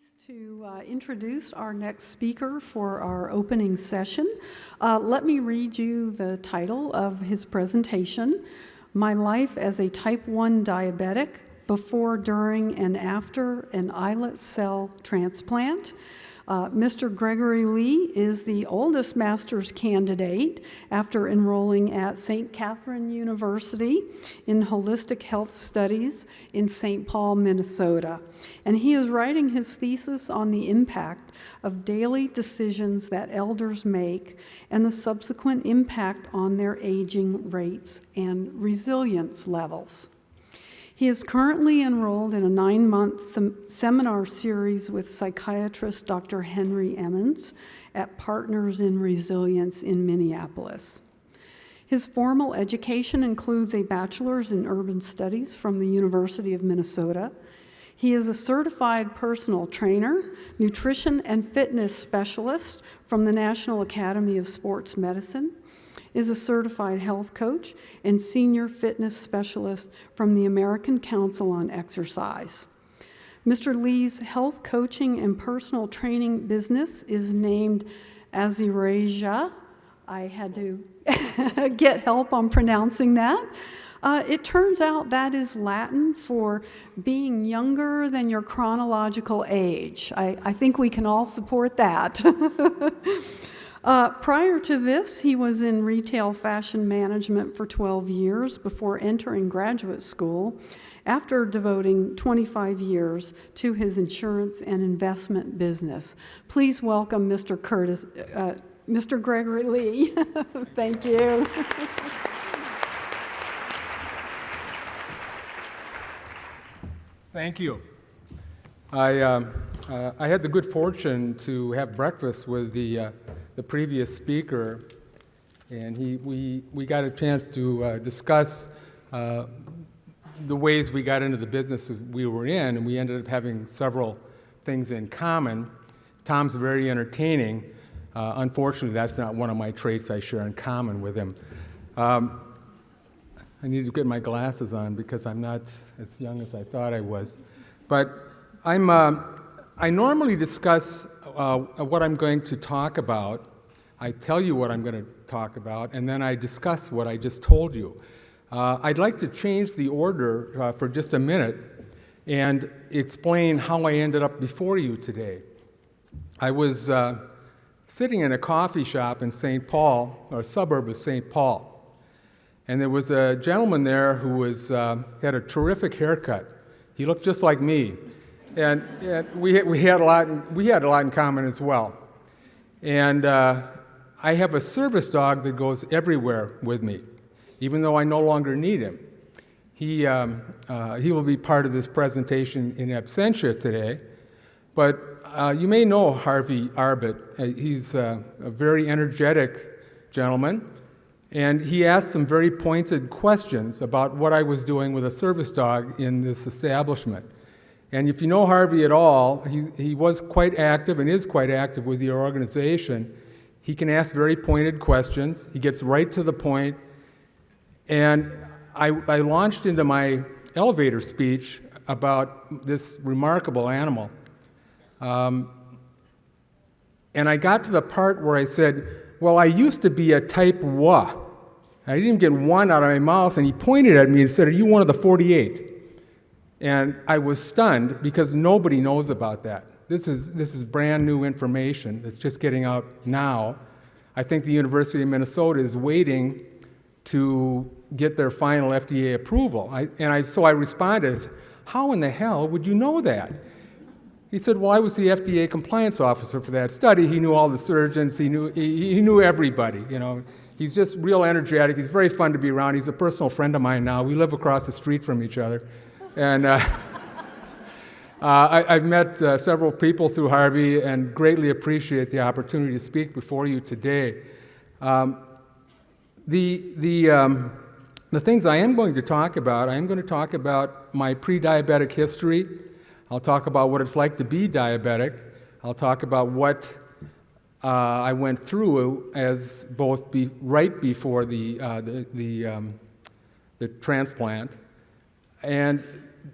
pleased to introduce our next speaker for our opening session. Let me read you the title of his presentation, My Life as a Type 1 Diabetic, Before, During, and After an Islet Cell Transplant. Mr. Gregory Lee is the oldest master's candidate after enrolling at St. Catherine University in Holistic Health Studies in St. Paul, Minnesota. And he is writing his thesis on the impact of daily decisions that elders make and the subsequent impact on their aging rates and resilience levels. He is currently enrolled in a 9-month seminar series with psychiatrist Dr. Henry Emmons at Partners in Resilience in Minneapolis. His formal education includes a bachelor's in urban studies from the University of Minnesota. He is a certified personal trainer, nutrition and fitness specialist from the National Academy of Sports Medicine, is a certified health coach and senior fitness specialist from the American Council on Exercise. Mr. Lee's health coaching and personal training business is named Aziraja. I had to get help on pronouncing that. It turns out that is Latin for being younger than your chronological age. I think we can all support that. Prior to this, he was in retail fashion management for 12 years before entering graduate school, after devoting 25 years to his insurance and investment business. Please welcome Mr. Gregory Lee. Thank you. Thank you. I had the good fortune to have breakfast with the previous speaker, and we got a chance to discuss the ways we got into the business we were in, and we ended up having several things in common. Tom's very entertaining. Unfortunately, that's not one of my traits I share in common with him. I need to get my glasses on because I'm not as young as I thought I was. But I normally discuss what I'm going to talk about. I tell you what I'm going to talk about, and then I discuss what I just told you. I'd like to change the order for just a minute and explain how I ended up before you today. I was sitting in a coffee shop in St. Paul, or a suburb of St. Paul, and there was a gentleman there who had a terrific haircut. He looked just like me. And we had a lot in common as well. And I have a service dog that goes everywhere with me, even though I no longer need him. He will be part of this presentation in absentia today. But you may know Harvey Arbit. He's a very energetic gentleman. And he asked some very pointed questions about what I was doing with a service dog in this establishment. And if you know Harvey at all, he was quite active and is quite active with your organization. He can ask very pointed questions. He gets right to the point. And I launched into my elevator speech about this remarkable animal. And I got to the part where I said, well, I used to be a type 1. I didn't get one out of my mouth, and he pointed at me and said, are you one of the 48? And I was stunned because nobody knows about that. This is brand new information that's just getting out now. I think the University of Minnesota is waiting to get their final FDA approval. So I responded, how in the hell would you know that? He said, well, I was the FDA compliance officer for that study. He knew all the surgeons. He knew everybody. You know, he's just real energetic. He's very fun to be around. He's a personal friend of mine now. We live across the street from each other. And I've met several people through Harvey and greatly appreciate the opportunity to speak before you today. The things I am going to talk about my pre-diabetic history. I'll talk about what it's like to be diabetic. I'll talk about what I went through as both right before the transplant. And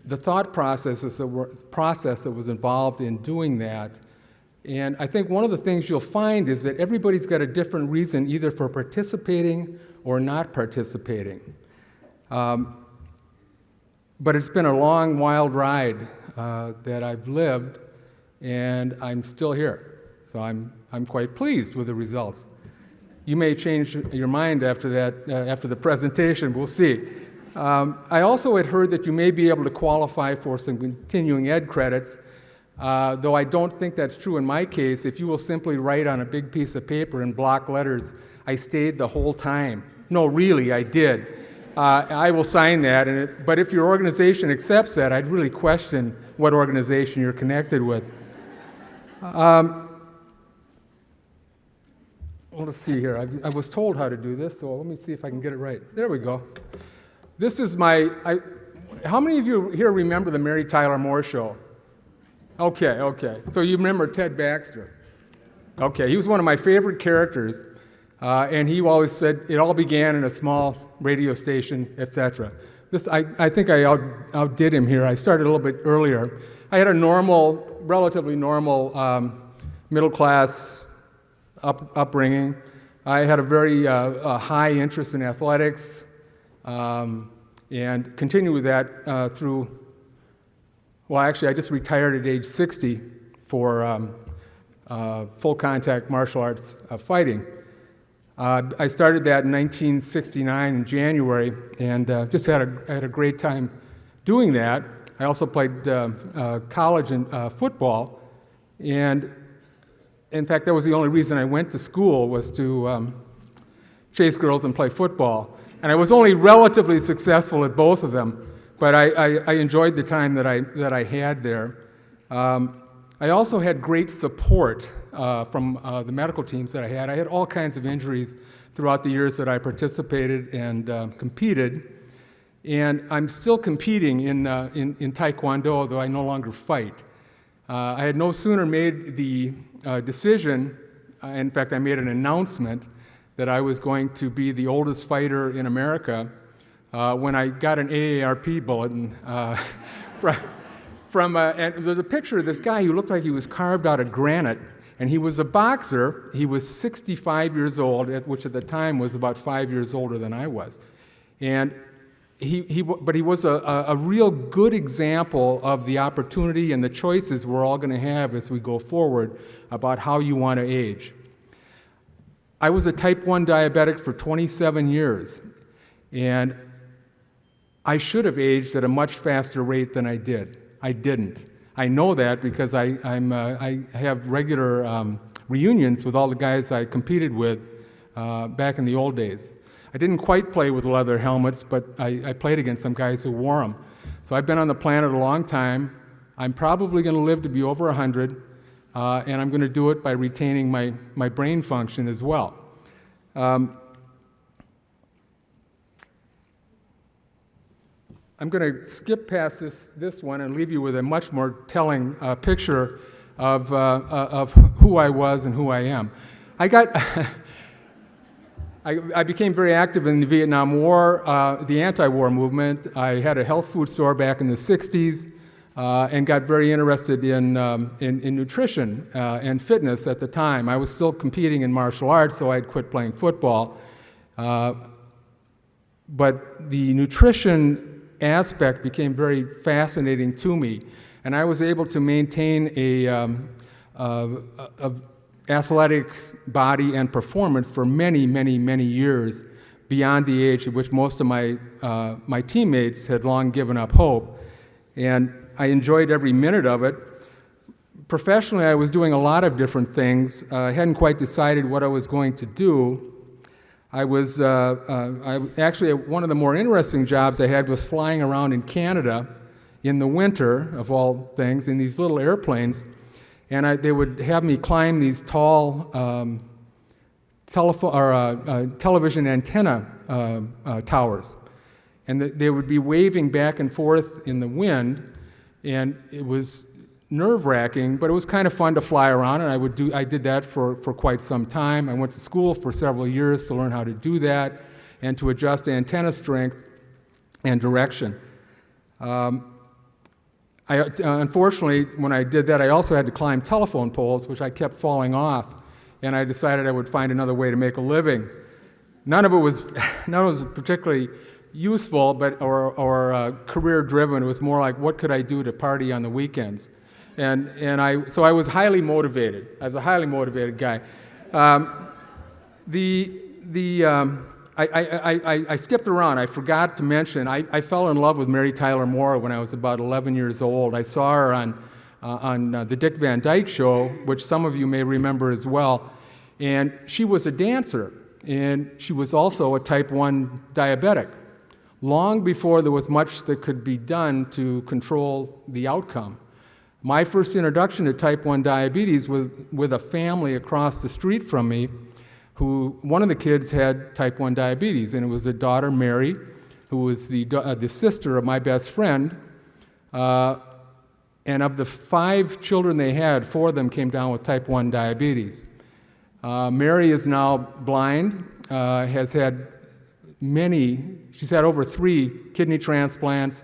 the thought process that was involved in doing that. And I think one of the things you'll find is that everybody's got a different reason either for participating or not participating. But it's been a long, wild ride that I've lived, and I'm still here. So I'm quite pleased with the results. You may change your mind after that, after the presentation. We'll see. I also had heard that you may be able to qualify for some continuing ed credits, though I don't think that's true in my case. If you will simply write on a big piece of paper in block letters, "I stayed the whole time." No, really, I did. I will sign that, but if your organization accepts that, I'd really question what organization you're connected with. Well, let's see here. I was told how to do this, so let me see if I can get it right. There we go. This is how many of you here remember the Mary Tyler Moore Show? Okay. So you remember Ted Baxter. Okay, he was one of my favorite characters, and he always said it all began in a small radio station, etc. I think I outdid him here. I started a little bit earlier. I had a relatively normal middle-class upbringing. I had a very high interest in athletics, and continued with that through, well, actually, I just retired at age 60 for full contact martial arts fighting. I started that in 1969 in January, and just had a great time doing that. I also played college and football, and in fact, that was the only reason I went to school, was to chase girls and play football. And I was only relatively successful at both of them, but I enjoyed the time that I had there. I also had great support from the medical teams that I had. I had all kinds of injuries throughout the years that I participated and competed, and I'm still competing in Taekwondo, though I no longer fight. I had no sooner made the decision, in fact, I made an announcement that I was going to be the oldest fighter in America when I got an AARP bulletin and there's a picture of this guy who looked like he was carved out of granite, and he was a boxer. He was 65 years old, which at the time was about 5 years older than I was. And but he was a real good example of the opportunity and the choices we're all going to have as we go forward about how you want to age. I was a type 1 diabetic for 27 years, and I should have aged at a much faster rate than I did. I didn't. I know that because I have regular reunions with all the guys I competed with back in the old days. I didn't quite play with leather helmets, but I played against some guys who wore them. So I've been on the planet a long time. I'm probably going to live to be over 100, and I'm going to do it by retaining my brain function as well. I'm going to skip past this one and leave you with a much more telling picture of who I was and who I am. I became very active in the Vietnam War, the anti-war movement. I had a health food store back in the 60s and got very interested in nutrition and fitness at the time. I was still competing in martial arts, so I had quit playing football. But the nutrition aspect became very fascinating to me, and I was able to maintain a athletic body and performance for many, many, many years beyond the age at which most of my teammates had long given up hope, and I enjoyed every minute of it. Professionally, I was doing a lot of different things. I hadn't quite decided what I was going to do. Actually, one of the more interesting jobs I had was flying around in Canada in the winter, of all things, in these little airplanes, and they would have me climb these tall television antenna towers, and they would be waving back and forth in the wind, and it was nerve-wracking, but it was kind of fun to fly around, and I did that for quite some time. I went to school for several years to learn how to do that and to adjust antenna strength and direction. Unfortunately, when I did that, I also had to climb telephone poles, which I kept falling off, and I decided I would find another way to make a living. None of it was particularly useful, or career-driven. It was more like, what could I do to party on the weekends? So I was highly motivated. I was a highly motivated guy. I skipped around. I forgot to mention, I fell in love with Mary Tyler Moore when I was about 11 years old. I saw her on the Dick Van Dyke Show, which some of you may remember as well. And she was a dancer, and she was also a type 1 diabetic, long before there was much that could be done to control the outcome. My first introduction to type 1 diabetes was with a family across the street from me, who one of the kids had type 1 diabetes, and it was a daughter, Mary, who was the sister of my best friend. And of the 5 children they had, 4 of them came down with type 1 diabetes. Mary is now blind, she's had over 3 kidney transplants.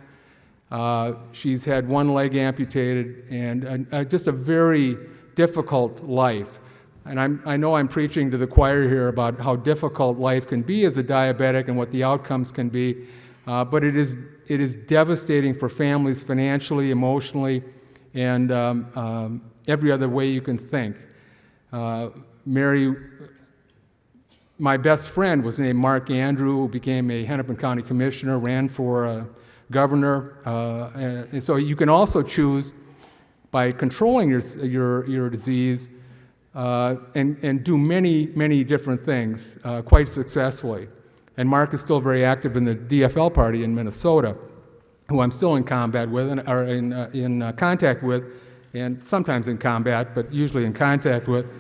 She's had 1 leg amputated, and just a very difficult life. And I know I'm preaching to the choir here about how difficult life can be as a diabetic and what the outcomes can be, but it is devastating for families financially, emotionally, and every other way you can think. Mary, my best friend, was named Mark Andrew, who became a Hennepin County Commissioner, ran for governor, and so you can also choose, by controlling your disease, and do many different things quite successfully. And Mark is still very active in the DFL party in Minnesota, who I'm still in combat with, or in contact with, and sometimes in combat, but usually in contact with.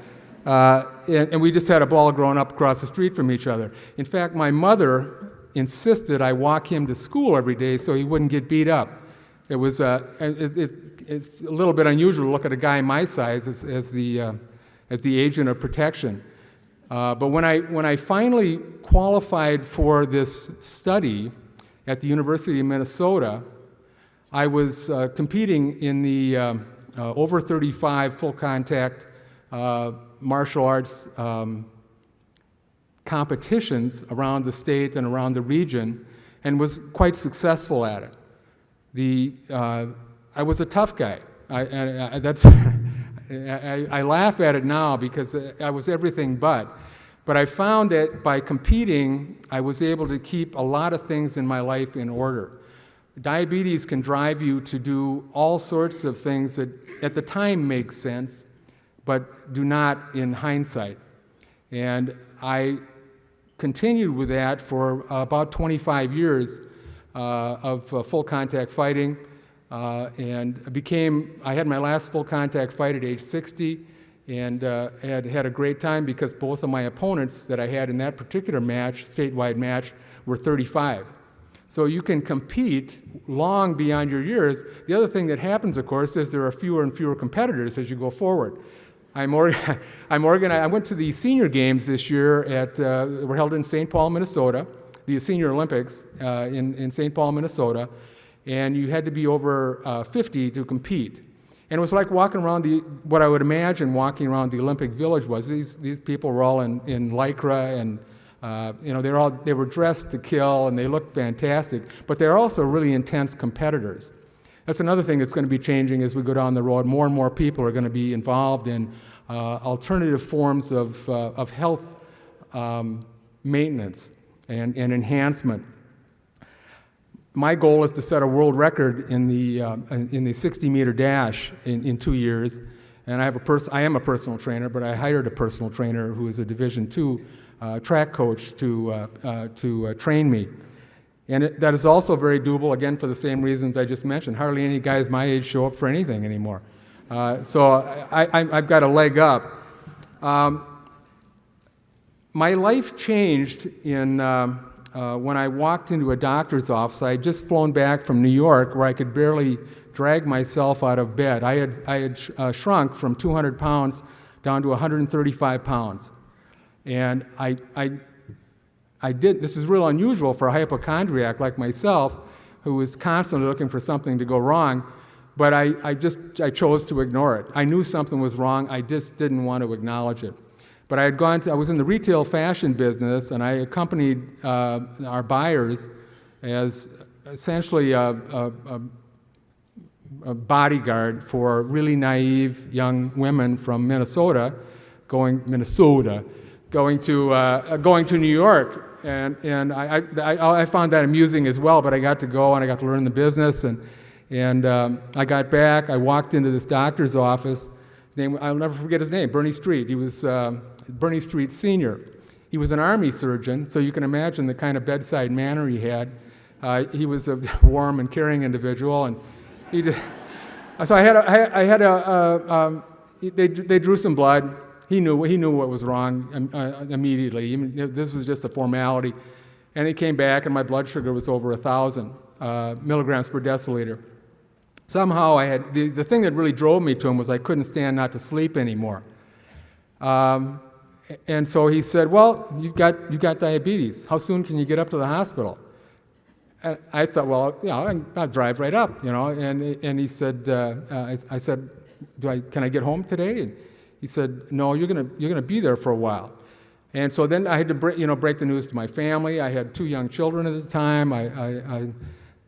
And we just had a ball growing up across the street from each other. In fact, my mother insisted I walk him to school every day so he wouldn't get beat up. It was it's a little bit unusual to look at a guy my size as the agent of protection. But when I finally qualified for this study at the University of Minnesota, I was competing in the over 35 full contact martial arts competitions around the state and around the region, and was quite successful at it. I was a tough guy. I laugh at it now because I was everything but I found that by competing, I was able to keep a lot of things in my life in order. Diabetes can drive you to do all sorts of things that at the time make sense, but do not in hindsight. And I continued with that for about 25 years of full contact fighting. And I had my last full contact fight at age 60, and had a great time because both of my opponents that I had in that particular match, statewide match, were 35. So you can compete long beyond your years. The other thing that happens, of course, is there are fewer and fewer competitors as you go forward. I went to the senior games this year were held in St. Paul, Minnesota, the Senior Olympics in St. Paul, Minnesota. And you had to be over 50 to compete. And it was like walking around what I would imagine walking around the Olympic Village was. These people were all in Lycra, and they were dressed to kill, and they looked fantastic. But they're also really intense competitors. That's another thing that's going to be changing as we go down the road. More and more people are going to be involved in alternative forms of health maintenance and enhancement. My goal is to set a world record in the 60-meter dash in 2 years, and I am a personal trainer, but I hired a personal trainer who is a Division II track coach to train me, and that is also very doable. Again, for the same reasons I just mentioned. Hardly any guys my age show up for anything anymore, so I've got a leg up. My life changed when I walked into a doctor's office. I had just flown back from New York, where I could barely drag myself out of bed. I had shrunk from 200 pounds down to 135 pounds. And this is real unusual for a hypochondriac like myself, who was constantly looking for something to go wrong. but I chose to ignore it. I knew something was wrong. I just didn't want to acknowledge it. But I was in the retail fashion business, and I accompanied our buyers as essentially a bodyguard for really naive young women from Minnesota, going to New York. And I found that amusing as well, but I got to go and I got to learn the business, and I got back. I walked into this doctor's office. I'll never forget his name, Bernie Street. He was Bernie Street Sr. He was an Army surgeon, so you can imagine the kind of bedside manner he had. He was a warm and caring individual, and so they drew some blood. He knew what was wrong immediately. This was just a formality. And he came back, and my blood sugar was over 1,000 milligrams per deciliter. Somehow I had, the thing that really drove me to him was I couldn't stand not to sleep anymore. And so he said, well, you've got diabetes. How soon can you get up to the hospital? And I thought, well, I'll drive right up, And he said, I said, can I get home today? And he said, no, you're gonna be there for a while. And so then I had to break the news to my family. I had 2 young children at the time.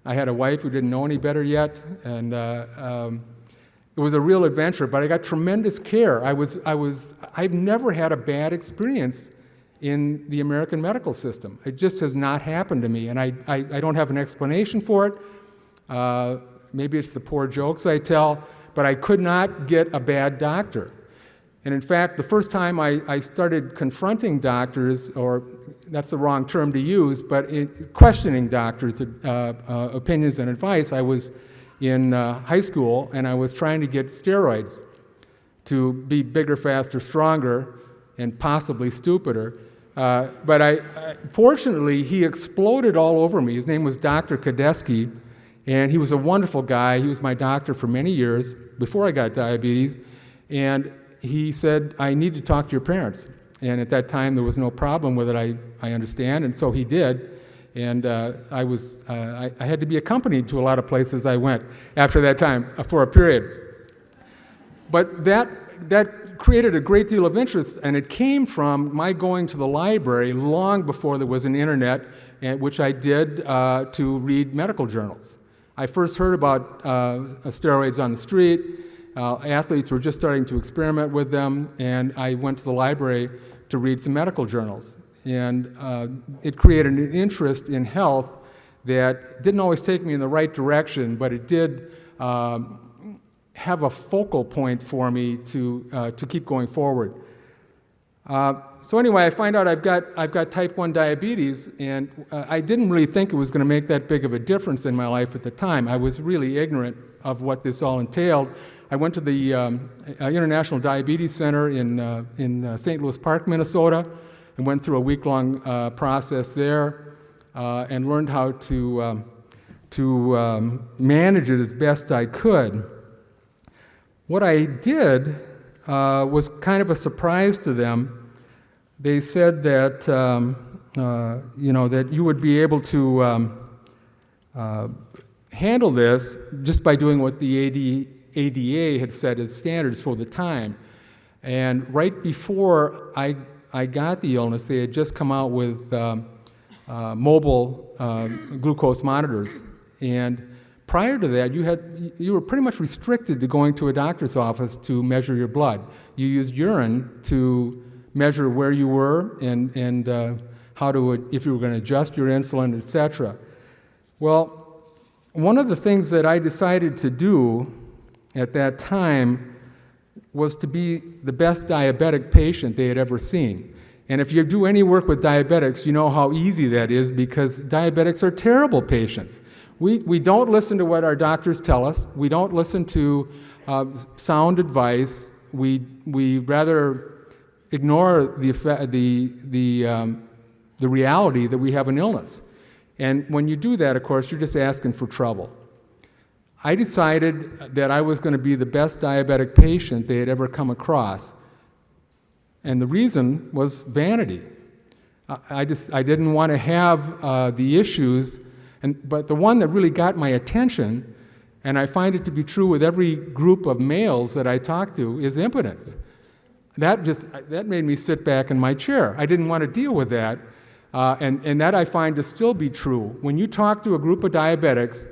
I had a wife who didn't know any better yet, and it was a real adventure. But I got tremendous care. I've never had a bad experience in the American medical system. It just has not happened to me, and I don't have an explanation for it. Maybe it's the poor jokes I tell, but I could not get a bad doctor. And in fact, the first time I started confronting doctors, or that's the wrong term to use, but questioning doctors' opinions and advice, I was in high school, and I was trying to get steroids to be bigger, faster, stronger, and possibly stupider. But fortunately, he exploded all over me. His name was Dr. Kadeski, and he was a wonderful guy. He was my doctor for many years before I got diabetes, and he said, I need to talk to your parents. And at that time, there was no problem with it, I understand, and so he did. And I had to be accompanied to a lot of places I went after that time for a period. But that created a great deal of interest, and it came from my going to the library long before there was an internet, which I did to read medical journals. I first heard about steroids on the street. Athletes were just starting to experiment with them, and I went to the library to read some medical journals. And it created an interest in health that didn't always take me in the right direction, but it did have a focal point for me to keep going forward. So anyway, I find out I've got type 1 diabetes, and I didn't really think it was going to make that big of a difference in my life at the time. I was really ignorant of what this all entailed. I went to the International Diabetes Center in St. Louis Park, Minnesota, and went through a week-long process there and learned how to manage it as best I could. What I did was kind of a surprise to them. They said that that you would be able to handle this just by doing what the ADA had set as standards for the time. And right before I got the illness, they had just come out with mobile glucose monitors. And prior to that, you were pretty much restricted to going to a doctor's office to measure your blood. You used urine to measure where you were and if you were going to adjust your insulin, etc. Well, one of the things that I decided to do at that time was to be the best diabetic patient they had ever seen. And if you do any work with diabetics, you know how easy that is, because diabetics are terrible patients. We don't listen to what our doctors tell us. We don't listen to sound advice. We rather ignore the reality that we have an illness. And when you do that, of course, you're just asking for trouble. I decided that I was going to be the best diabetic patient they had ever come across. And the reason was vanity. I didn't want to have the issues, but the one that really got my attention and I find it to be true with every group of males that I talk to, is impotence. That made me sit back in my chair. I didn't want to deal with that, and that I find to still be true. When you talk to a group of diabetics,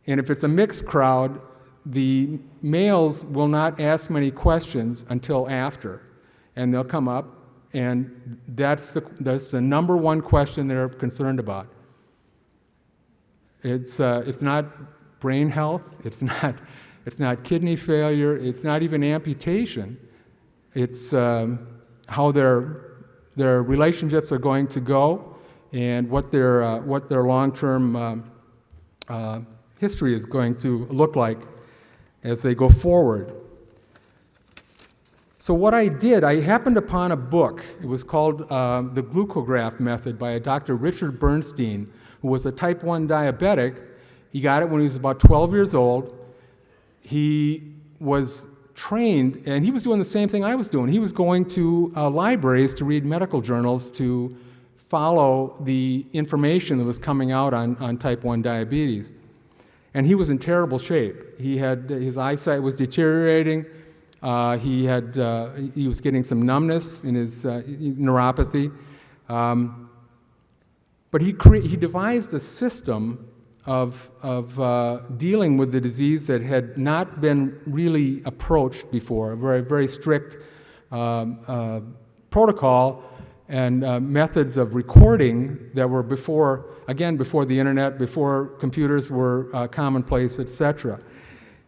and if it's a mixed crowd, the males will not ask many questions until after, and they'll come up, and that's the number one question they're concerned about. It's not brain health, it's not kidney failure, it's not even amputation. It's how their relationships are going to go, and what their long-term history is going to look like as they go forward. So what I did, I happened upon a book. It was called The Glucograph Method by a Dr. Richard Bernstein, who was a type 1 diabetic. He got it when he was about 12 years old. He was trained, and he was doing the same thing I was doing. He was going to libraries to read medical journals to follow the information that was coming out on type 1 diabetes. And he was in terrible shape. His eyesight was deteriorating. He was getting some numbness in his neuropathy. But he devised a system of dealing with the disease that had not been really approached before, a very, very strict protocol and methods of recording that were before the internet, before computers were commonplace, etc.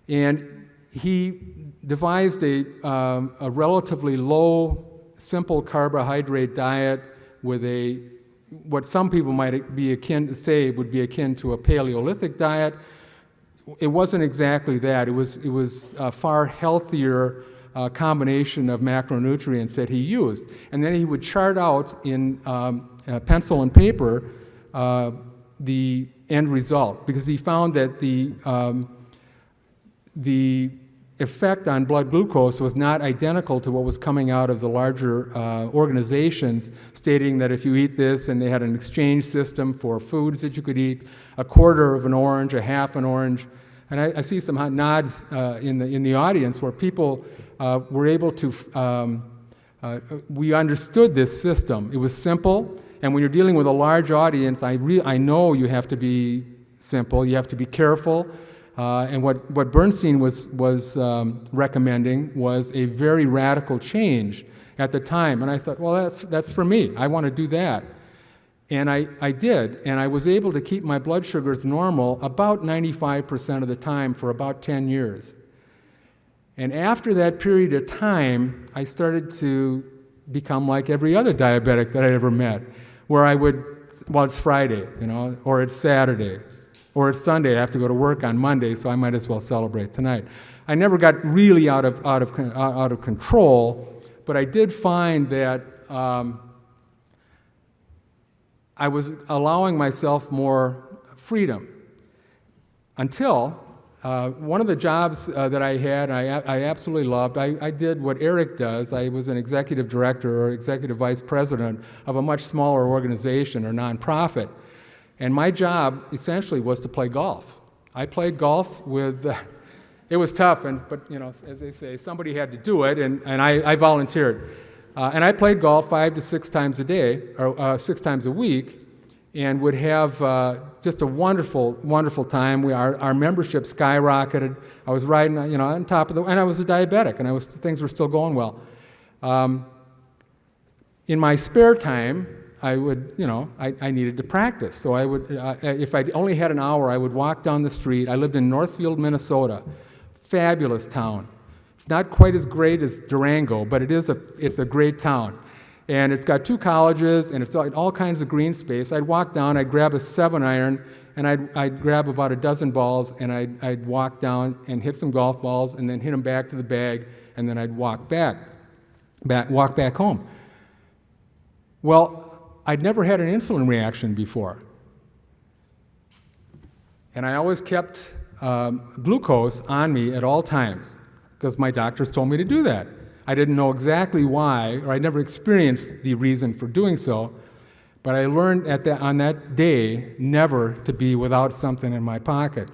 And he devised a relatively low, simple carbohydrate diet with what some people might would be akin to a Paleolithic diet. It wasn't exactly that. It was a far healthier combination of macronutrients that he used. And then he would chart out in pencil and paper the end result, because he found that the effect on blood glucose was not identical to what was coming out of the larger organizations, stating that if you eat this, and they had an exchange system for foods that you could eat, a quarter of an orange, a half an orange. And I see some hot nods in the audience where people were able to, we understood this system. It was simple, and when you're dealing with a large audience, I know you have to be simple, you have to be careful. And what Bernstein was recommending was a very radical change at the time. And I thought, well, that's for me. I want to do that. And I did. And I was able to keep my blood sugars normal about 95% of the time for about 10 years. And after that period of time, I started to become like every other diabetic that I ever met, where I would, well, it's Friday, or it's Saturday. Or it's Sunday, I have to go to work on Monday, so I might as well celebrate tonight. I never got really out of control, but I did find that I was allowing myself more freedom until one of the jobs that I had, I absolutely loved. I did what Eric does. I was an executive director or executive vice president of a much smaller organization or nonprofit. And my job essentially was to play golf. I played golf with, it was tough, but as they say, somebody had to do it, and I volunteered. And I played golf 5 to 6 times a day, or 6 times a week, and would have just a wonderful, wonderful time. Our membership skyrocketed. I was riding, on top of and I was a diabetic, and things were still going well. In my spare time, I would, I needed to practice. So I would, if I only had an hour, I would walk down the street. I lived in Northfield, Minnesota. Fabulous town. It's not quite as great as Durango, but it's a great town. And it's got 2 colleges, and it's all kinds of green space. I'd walk down, I'd grab a 7-iron, and I'd grab about a dozen balls, and I'd walk down and hit some golf balls, and then hit them back to the bag, and then I'd walk back home. Well, I'd never had an insulin reaction before. And I always kept glucose on me at all times, because my doctors told me to do that. I didn't know exactly why, or I never experienced the reason for doing so, but I learned on that day never to be without something in my pocket.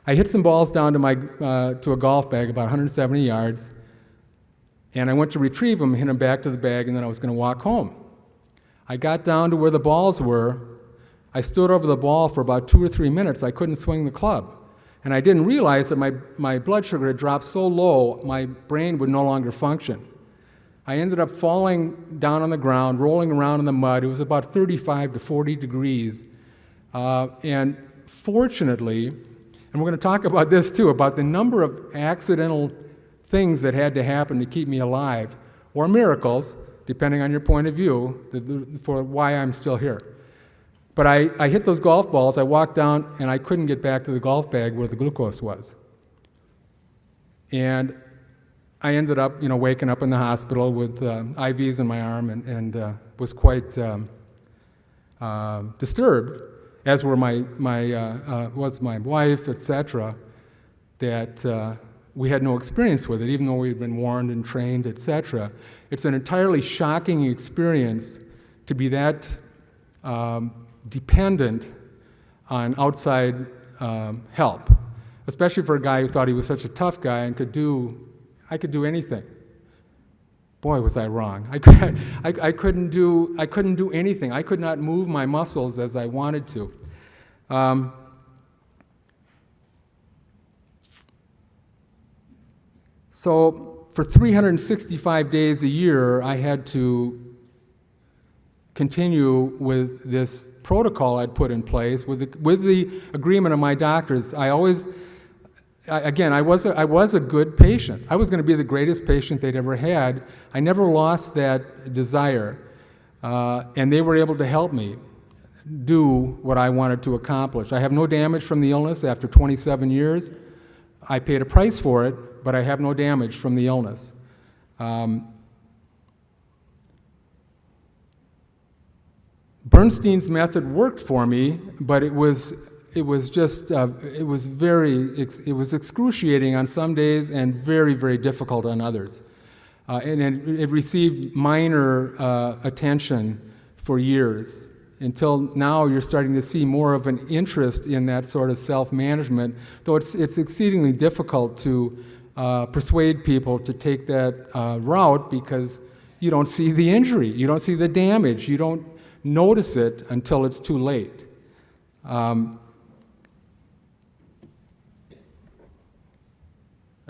I hit some balls down to a golf bag about 170 yards, and I went to retrieve them, hit them back to the bag, and then I was going to walk home. I got down to where the balls were. I stood over the ball for about 2 or 3 minutes. I couldn't swing the club. And I didn't realize that my blood sugar had dropped so low, my brain would no longer function. I ended up falling down on the ground, rolling around in the mud. It was about 35 to 40 degrees. And fortunately, and we're going to talk about this too, about the number of accidental things that had to happen to keep me alive, or miracles, depending on your point of view, for why I'm still here. But I hit those golf balls, I walked down, and I couldn't get back to the golf bag where the glucose was. And I ended up, waking up in the hospital with IVs in my arm and was quite disturbed, as were was my wife, etc., that we had no experience with it, even though we had been warned and trained, etc. It's an entirely shocking experience to be that dependent on outside help, especially for a guy who thought he was such a tough guy and I could do anything. Boy, was I wrong. I couldn't do anything. I could not move my muscles as I wanted to. So for 365 days a year, I had to continue with this protocol I'd put in place with the agreement of my doctors. I was a good patient. I was going to be the greatest patient they'd ever had. I never lost that desire, and they were able to help me do what I wanted to accomplish. I have no damage from the illness after 27 years. I paid a price for it, but I have no damage from the illness. Bernstein's method worked for me, but it was excruciating on some days and very, very difficult on others. And it received minor attention for years, until now you're starting to see more of an interest in that sort of self-management, though it's exceedingly difficult to persuade people to take that route because you don't see the injury, you don't see the damage, you don't notice it until it's too late. I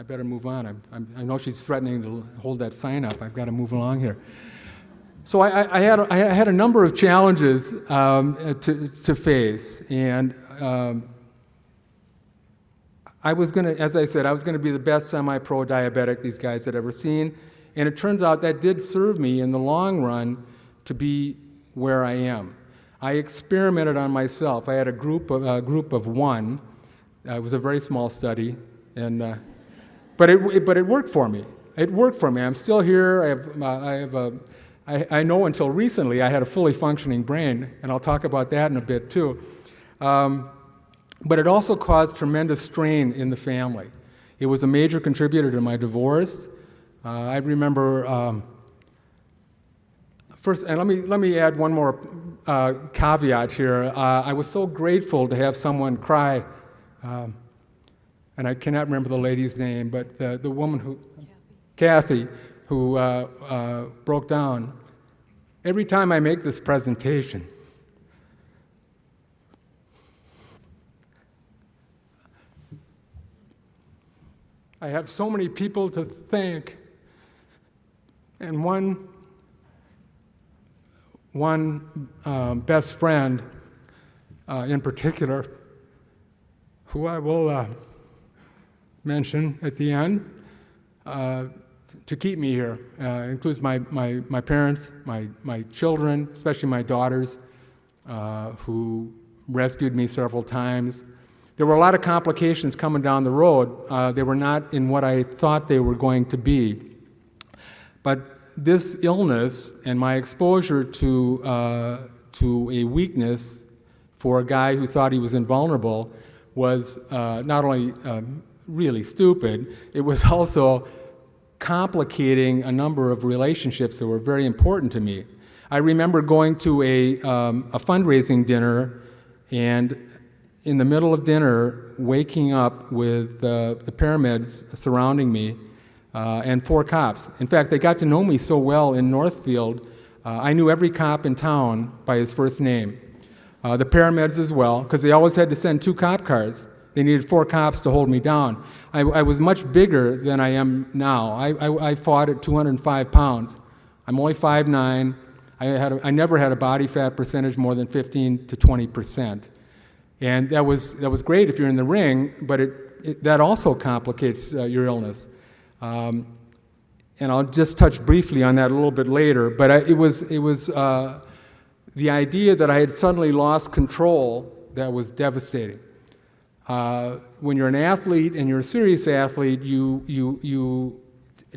better move on. I know she's threatening to hold that sign up. I've got to move along here. So I had a number of challenges to face, and I was going to, as I said, I was going to be the best semi-pro diabetic these guys had ever seen, and it turns out that did serve me in the long run to be where I am. I experimented on myself. I had a group of one. It was a very small study, and but it worked for me. It worked for me. I'm still here. I know until recently I had a fully functioning brain, and I'll talk about that in a bit too. But it also caused tremendous strain in the family. It was a major contributor to my divorce. I remember first, and let me add one more caveat here. I was so grateful to have someone cry, and I cannot remember the lady's name, but the woman who, Kathy, who broke down. Every time I make this presentation, I have so many people to thank, and one best friend in particular, who I will mention at the end, to keep me here. Includes my parents, my children, especially my daughters, who rescued me several times. There were a lot of complications coming down the road. They were not in what I thought they were going to be. But this illness and my exposure to a weakness for a guy who thought he was invulnerable was not only really stupid, it was also complicating a number of relationships that were very important to me. I remember going to a fundraising dinner, and in the middle of dinner, waking up with the paramedics surrounding me and 4 cops. In fact, they got to know me so well in Northfield, I knew every cop in town by his first name. The paramedics as well, because they always had to send 2 cop cars. They needed 4 cops to hold me down. I was much bigger than I am now. I fought at 205 pounds. I'm only 5'9". I never had a body fat percentage more than 15 to 20%. And that was great if you're in the ring, but that also complicates your illness. And I'll just touch briefly on that a little bit later, but it was the idea that I had suddenly lost control that was devastating. When you're an athlete and you're a serious athlete, you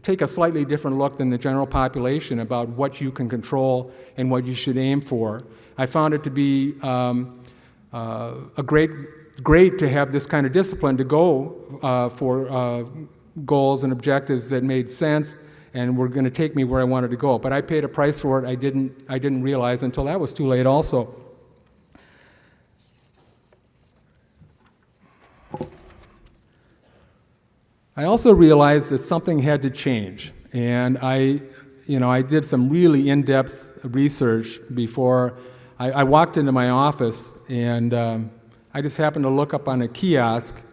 take a slightly different look than the general population about what you can control and what you should aim for. I found it to be great to have this kind of discipline to go for goals and objectives that made sense and were going to take me where I wanted to go. But I paid a price for it I didn't realize until that was too late also. I also realized that something had to change, and I did some really in-depth research before I walked into my office, and I just happened to look up on a kiosk.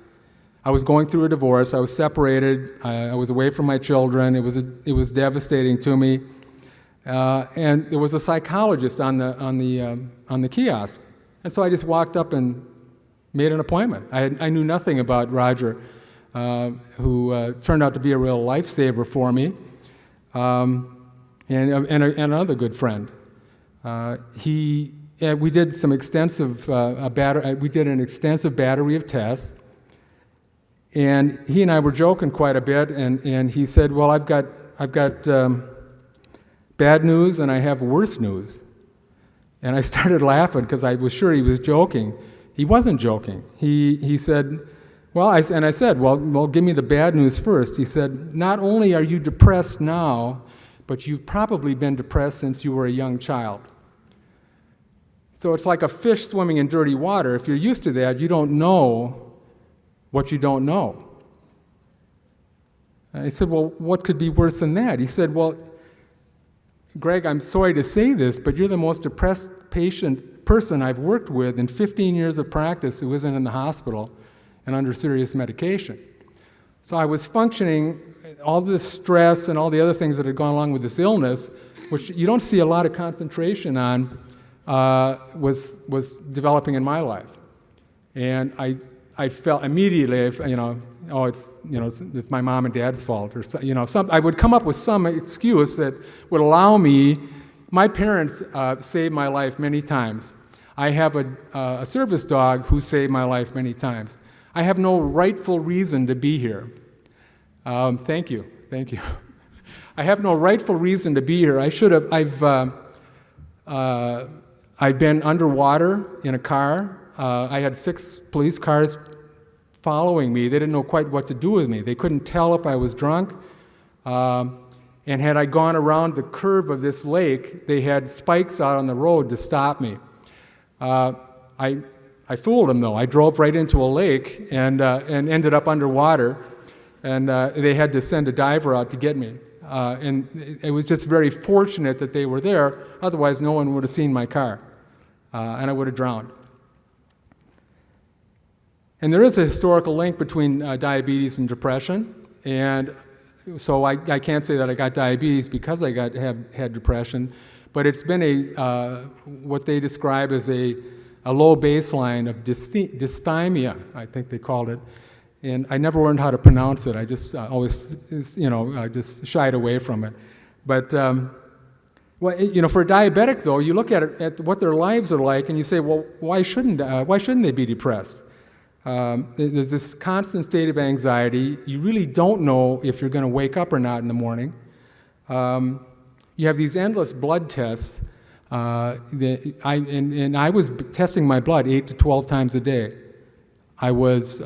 I was going through a divorce. I was separated. I was away from my children. It was devastating to me, and there was a psychologist on the kiosk, and so I just walked up and made an appointment. I knew nothing about Roger, who turned out to be a real lifesaver for me, and another good friend. We did some extensive we did an extensive battery of tests, and he and I were joking quite a bit. And he said, "Well, I've got bad news, and I have worse news." And I started laughing because I was sure he was joking. He wasn't joking. He said, "Well," I said, "Well, give me the bad news first." He said, "Not only are you depressed now, but you've probably been depressed since you were a young child." So it's like a fish swimming in dirty water. If you're used to that, you don't know what you don't know. I said, "Well, what could be worse than that?" He said, "Well, Greg, I'm sorry to say this, but you're the most depressed person I've worked with in 15 years of practice who isn't in the hospital and under serious medication." So I was functioning, all this stress and all the other things that had gone along with this illness, which you don't see a lot of concentration on, was developing in my life. And I felt immediately, it's my mom and dad's fault, or I would come up with some excuse that would allow me. My parents saved my life many times. I have a service dog who saved my life many times. I have no rightful reason to be here. Thank you. I have no rightful reason to be here. I should have. I've been underwater in a car. I had 6 police cars following me. They didn't know quite what to do with me. They couldn't tell if I was drunk. And had I gone around the curve of this lake, they had spikes out on the road to stop me. I fooled them, though. I drove right into a lake and ended up underwater, and they had to send a diver out to get me. And it was just very fortunate that they were there. Otherwise, no one would have seen my car, and I would have drowned. And there is a historical link between diabetes and depression, and so I can't say that I got diabetes because I had depression, but it's been what they describe as a low baseline of dysthymia, I think they called it. And I never learned how to pronounce it. I just always, just shied away from it. But, for a diabetic, though, you look at what their lives are like, and you say, well, why shouldn't they be depressed? There's this constant state of anxiety. You really don't know if you're going to wake up or not in the morning. You have these endless blood tests. And I was testing my blood 8 to 12 times a day. I was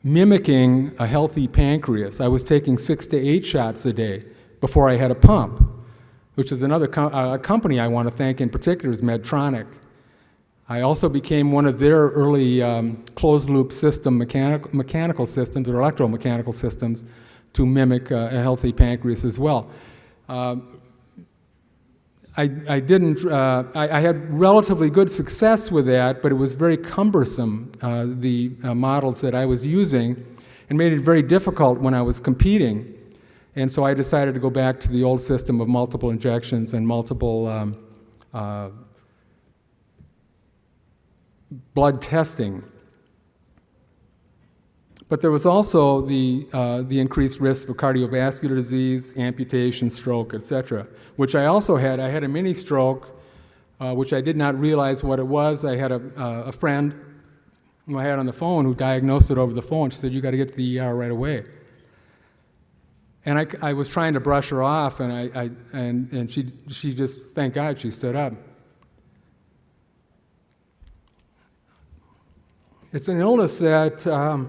mimicking a healthy pancreas. I was taking 6 to 8 shots a day before I had a pump, which is another company I want to thank in particular is Medtronic. I also became one of their early closed-loop system mechanical systems or electromechanical systems to mimic a healthy pancreas as well. I had relatively good success with that, but it was very cumbersome, the models that I was using, and made it very difficult when I was competing. And so I decided to go back to the old system of multiple injections and multiple blood testing. But there was also the increased risk for cardiovascular disease, amputation, stroke, etc., which I also had. I had a mini stroke, which I did not realize what it was. I had a friend who I had on the phone who diagnosed it over the phone. She said, "You got to get to the ER right away." And I was trying to brush her off, and she just, thank God, she stood up. It's an illness that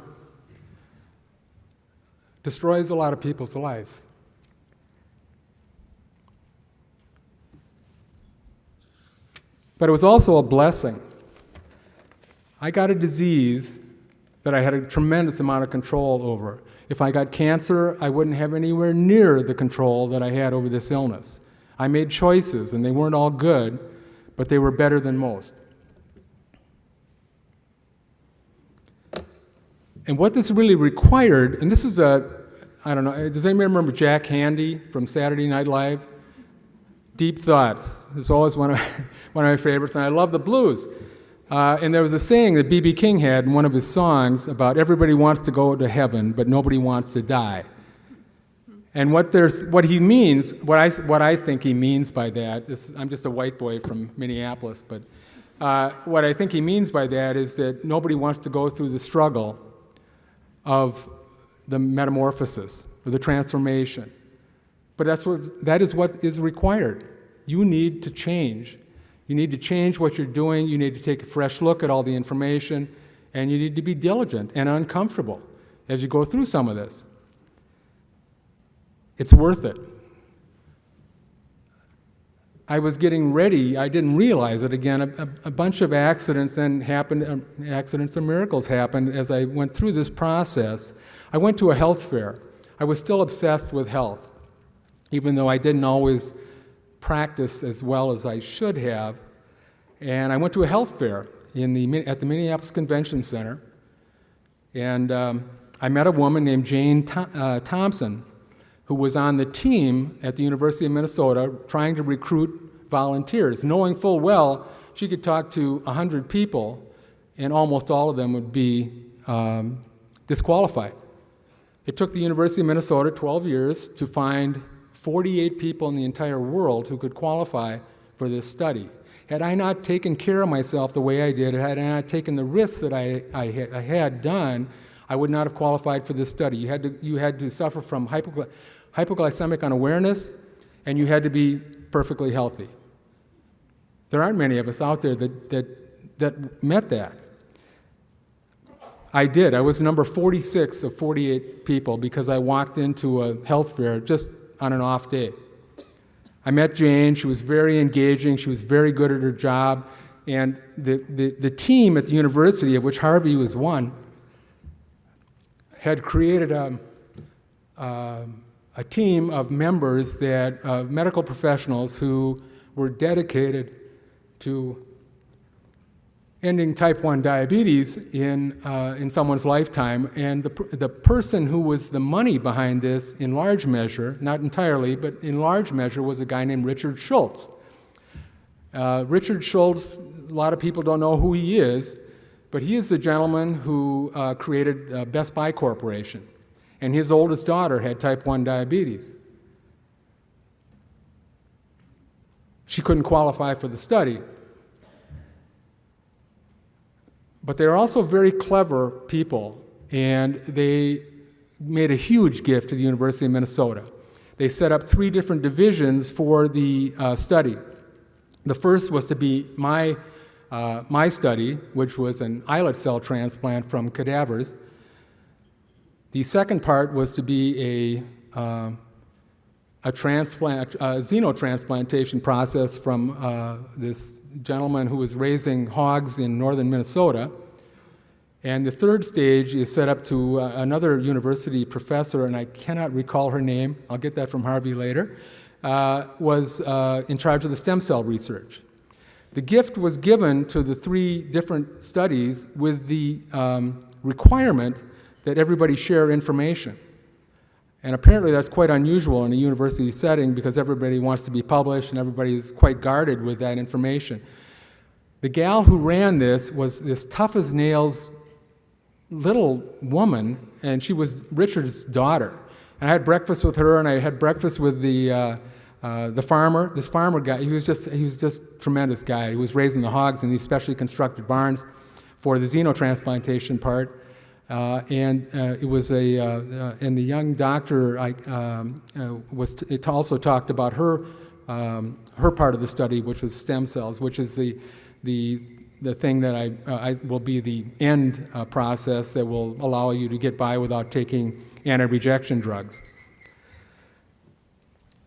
destroys a lot of people's lives. But it was also a blessing. I got a disease that I had a tremendous amount of control over. If I got cancer, I wouldn't have anywhere near the control that I had over this illness. I made choices, and they weren't all good, but they were better than most. And what this really required, and this is I don't know, does anybody remember Jack Handy from Saturday Night Live? Deep Thoughts. It's always one of my favorites, and I love the blues. And there was a saying that B.B. King had in one of his songs about everybody wants to go to heaven, but nobody wants to die. And what he means, what I think he means by that, I'm just a white boy from Minneapolis, but what I think he means by that is that nobody wants to go through the struggle of the metamorphosis or the transformation. But that is what is required. You need to change. You need to change what you're doing. You need to take a fresh look at all the information, and you need to be diligent and uncomfortable as you go through some of this. It's worth it. I was getting ready. I didn't realize it. Again, a bunch of accidents then happened. Accidents or miracles happened as I went through this process. I went to a health fair. I was still obsessed with health, even though I didn't always practice as well as I should have. And I went to a health fair at the Minneapolis Convention Center, and I met a woman named Jane Thompson, who was on the team at the University of Minnesota trying to recruit volunteers, knowing full well she could talk to 100 people and almost all of them would be disqualified. It took the University of Minnesota 12 years to find 48 people in the entire world who could qualify for this study. Had I not taken care of myself the way I did, had I not taken the risks that I had done, I would not have qualified for this study. You had to suffer from hypoglycemic unawareness, and you had to be perfectly healthy. There aren't many of us out there that met that. I did. I was number 46 of 48 people because I walked into a health fair just on an off day. I met Jane. She was very engaging. She was very good at her job. And the team at the university, of which Harvey was one, had created a team of members of medical professionals who were dedicated to ending type 1 diabetes in someone's lifetime. And the person who was the money behind this, in large measure, not entirely, but in large measure, was a guy named Richard Schultz. Richard Schultz, a lot of people don't know who he is, but he is the gentleman who created Best Buy Corporation. And his oldest daughter had type 1 diabetes. She couldn't qualify for the study. But they were also very clever people, and they made a huge gift to the University of Minnesota. They set up 3 different divisions for the study. The first was to be my study, which was an islet cell transplant from cadavers. The second part was to be xenotransplantation process from this gentleman who was raising hogs in northern Minnesota. And the third stage is set up to another university professor, and I cannot recall her name, I'll get that from Harvey later, was in charge of the stem cell research. The gift was given to the 3 different studies with the requirement that everybody share information. And apparently that's quite unusual in a university setting because everybody wants to be published and everybody is quite guarded with that information. The gal who ran this was this tough-as-nails little woman, and she was Richard's daughter. And I had breakfast with her, and I had breakfast with the farmer. This farmer guy, he was just a tremendous guy. He was raising the hogs in these specially constructed barns for the xenotransplantation part. And the young doctor it also talked about her part of the study, which was stem cells, which is the thing that I will be the end process that will allow you to get by without taking anti-rejection drugs.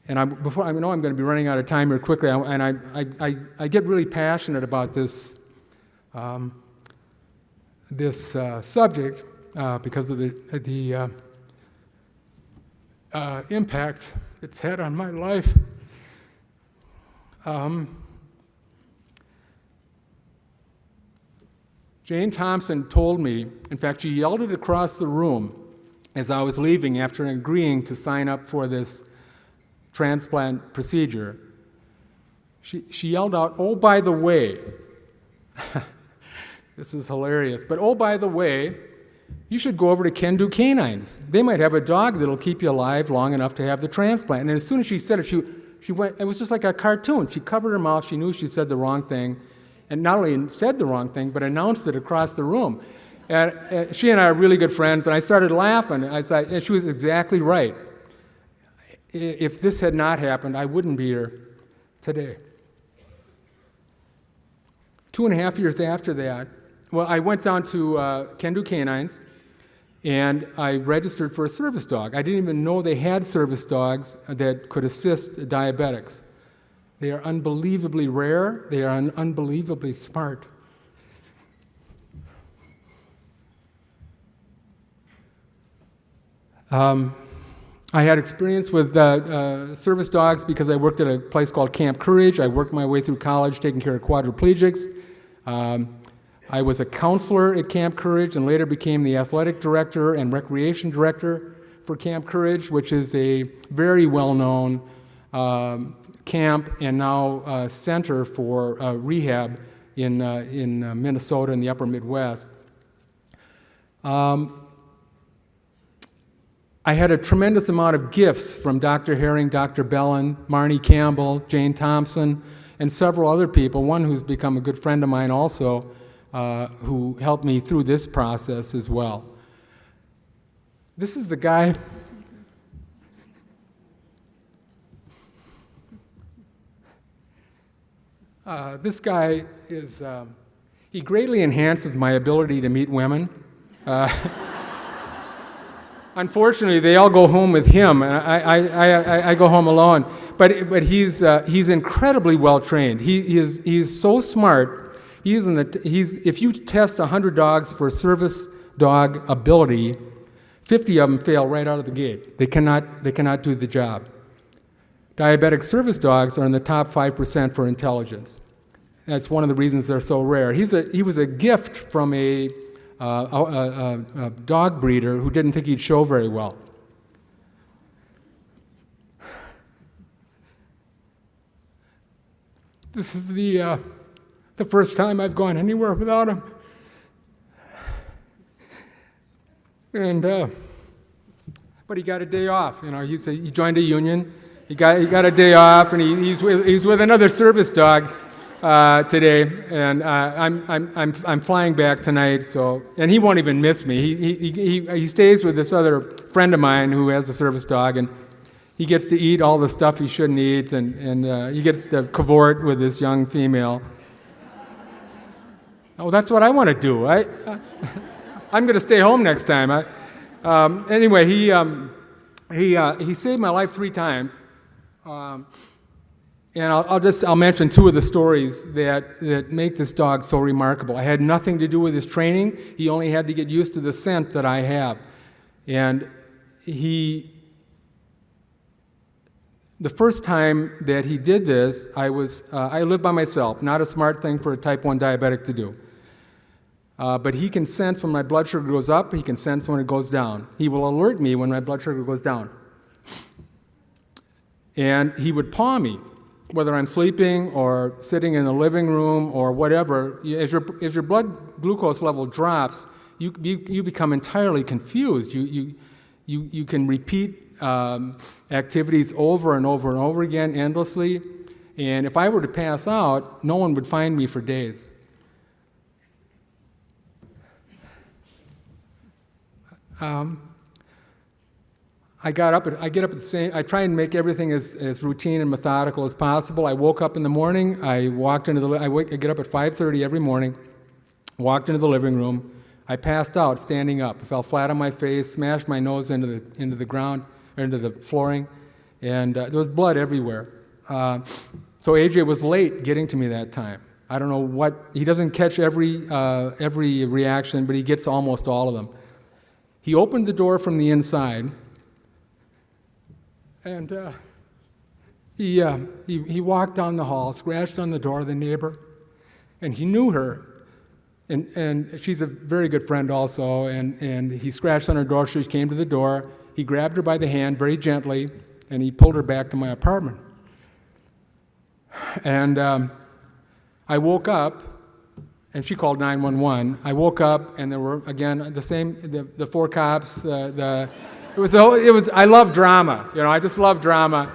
And I know I'm going to be running out of time here quickly, and I get really passionate about this subject because of the impact it's had on my life. Jane Thompson told me, in fact, she yelled it across the room as I was leaving after agreeing to sign up for this transplant procedure. She yelled out, "Oh, by the way," this is hilarious, but "oh, by the way, you should go over to Can-Do Canines. They might have a dog that'll keep you alive long enough to have the transplant." And as soon as she said it, she went, it was just like a cartoon. She covered her mouth, she knew she said the wrong thing, and not only said the wrong thing, but announced it across the room. And she and I are really good friends, and I started laughing. And she was exactly right. If this had not happened, I wouldn't be here today. 2.5 years after that, well, I went down to Can-Do Canines, and I registered for a service dog. I didn't even know they had service dogs that could assist diabetics. They are unbelievably rare. They are unbelievably smart. I had experience with service dogs because I worked at a place called Camp Courage. I worked my way through college taking care of quadriplegics. I was a counselor at Camp Courage and later became the athletic director and recreation director for Camp Courage, which is a very well-known camp and now center for rehab in Minnesota and the upper Midwest. I had a tremendous amount of gifts from Dr. Herring, Dr. Bellin, Marnie Campbell, Jane Thompson, and several other people, one who's become a good friend of mine also, who helped me through this process as well. This is the guy. This guy is, he greatly enhances my ability to meet women. Unfortunately, they all go home with him, and I go home alone. But he's incredibly well trained. He's so smart. If you test 100 dogs for service dog ability, 50 of them fail right out of the gate. They cannot do the job. Diabetic service dogs are in the top 5% for intelligence. That's one of the reasons they're so rare. He was a gift from a dog breeder who didn't think he'd show very well. This is the first time I've gone anywhere without him. And but he got a day off. You know, he joined a union. He got a day off, and he's with another service dog today, and I'm flying back tonight. So, and he won't even miss me. He stays with this other friend of mine who has a service dog, and he gets to eat all the stuff he shouldn't eat, and he gets to cavort with this young female. Oh, that's what I want to do. I'm going to stay home next time. Anyway, he saved my life 3 times. And I'll mention two of the stories that make this dog so remarkable. I had nothing to do with his training. He only had to get used to the scent that I have. And the first time that he did this, I lived by myself, not a smart thing for a type 1 diabetic to do. But he can sense when my blood sugar goes up, he can sense when it goes down. He will alert me when my blood sugar goes down. And he would paw me, whether I'm sleeping or sitting in the living room or whatever. As your blood glucose level drops, you become entirely confused. You can repeat activities over and over and over again endlessly. And if I were to pass out, no one would find me for days. I get up at the same. I try and make everything as routine and methodical as possible. I woke up in the morning. I get up at 5:30 every morning. Walked into the living room. I passed out standing up. I fell flat on my face, smashed my nose into the ground, or into the flooring, and there was blood everywhere. So AJ was late getting to me that time. I don't know what. He doesn't catch every reaction, but he gets almost all of them. He opened the door from the inside. And he walked down the hall, scratched on the door of the neighbor, and he knew her. And she's a very good friend also, and he scratched on her door. She came to the door. He grabbed her by the hand very gently, and he pulled her back to my apartment. And I woke up, and she called 911. I woke up, and there were, again, the four cops, I love drama. I just love drama.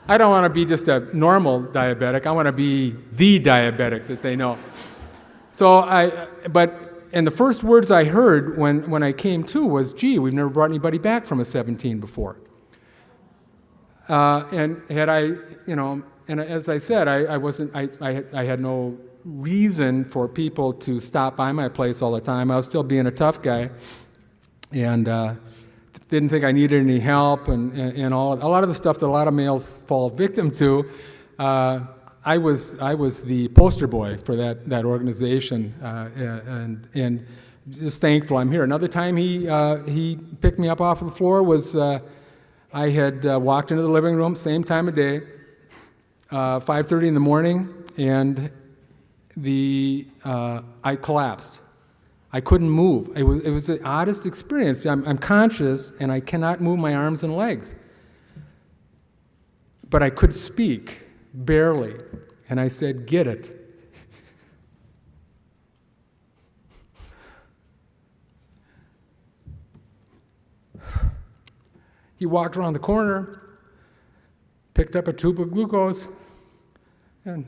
I don't want to be just a normal diabetic. I want to be the diabetic that they know. And the first words I heard when I came to was, gee, we've never brought anybody back from a 17 before. And as I said, I had no reason for people to stop by my place all the time. I was still being a tough guy. And, didn't think I needed any help, and a lot of the stuff that a lot of males fall victim to. I was the poster boy for that organization, and just thankful I'm here. Another time he picked me up off of the floor was I had walked into the living room, same time of day, 5:30 in the morning, and I collapsed. I couldn't move. It was the oddest experience. I'm conscious, and I cannot move my arms and legs. But I could speak, barely. And I said, get it. He walked around the corner, picked up a tube of glucose, and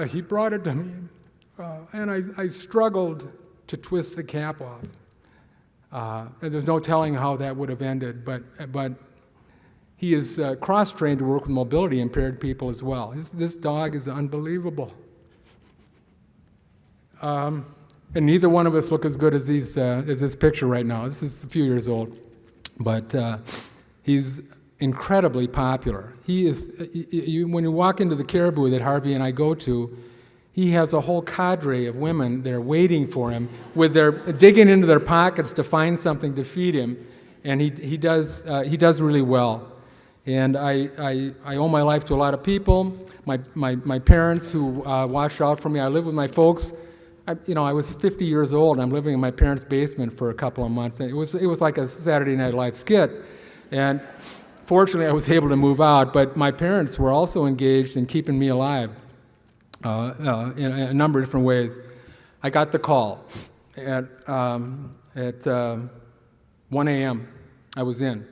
he brought it to me. And I struggled to twist the cap off. And there's no telling how that would have ended, but he is cross-trained to work with mobility-impaired people as well. This dog is unbelievable. And neither one of us look as good as this picture right now. This is a few years old. But he's incredibly popular. He is. When you walk into the caribou that Harvey and I go to, he has a whole cadre of women there waiting for him, digging into their pockets to find something to feed him, and he does really well. And I owe my life to a lot of people. My parents who watched out for me. I live with my folks. I was 50 years old, and I'm living in my parents' basement for a couple of months. And it was like a Saturday Night Live skit, and fortunately I was able to move out. But my parents were also engaged in keeping me alive. In a number of different ways. I got the call at 1 a.m. I was in.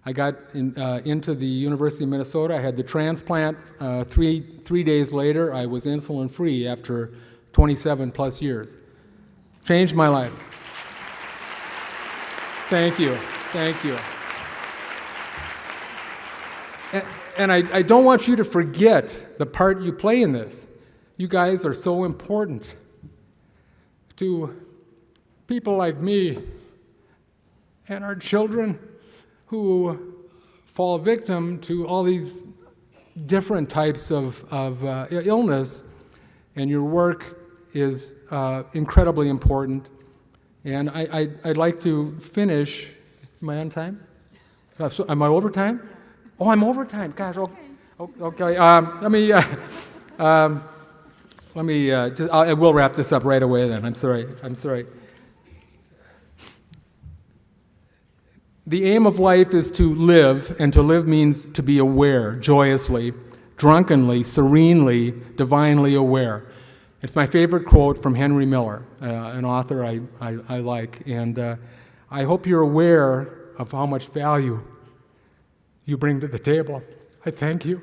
I got into the University of Minnesota. I had the transplant. Three days later, I was insulin-free after 27 plus years. Changed my life. Thank you. Thank you. And I don't want you to forget the part you play in this. You guys are so important to people like me and our children who fall victim to all these different types of illness, and your work is incredibly important. And I'd like to finish. Am I on time? Am I over time? Oh, I'm over time. Gosh, okay. I will wrap this up right away then. I'm sorry. The aim of life is to live, and to live means to be aware, joyously, drunkenly, serenely, divinely aware. It's my favorite quote from Henry Miller, an author I like, and I hope you're aware of how much value you bring to the table. I thank you.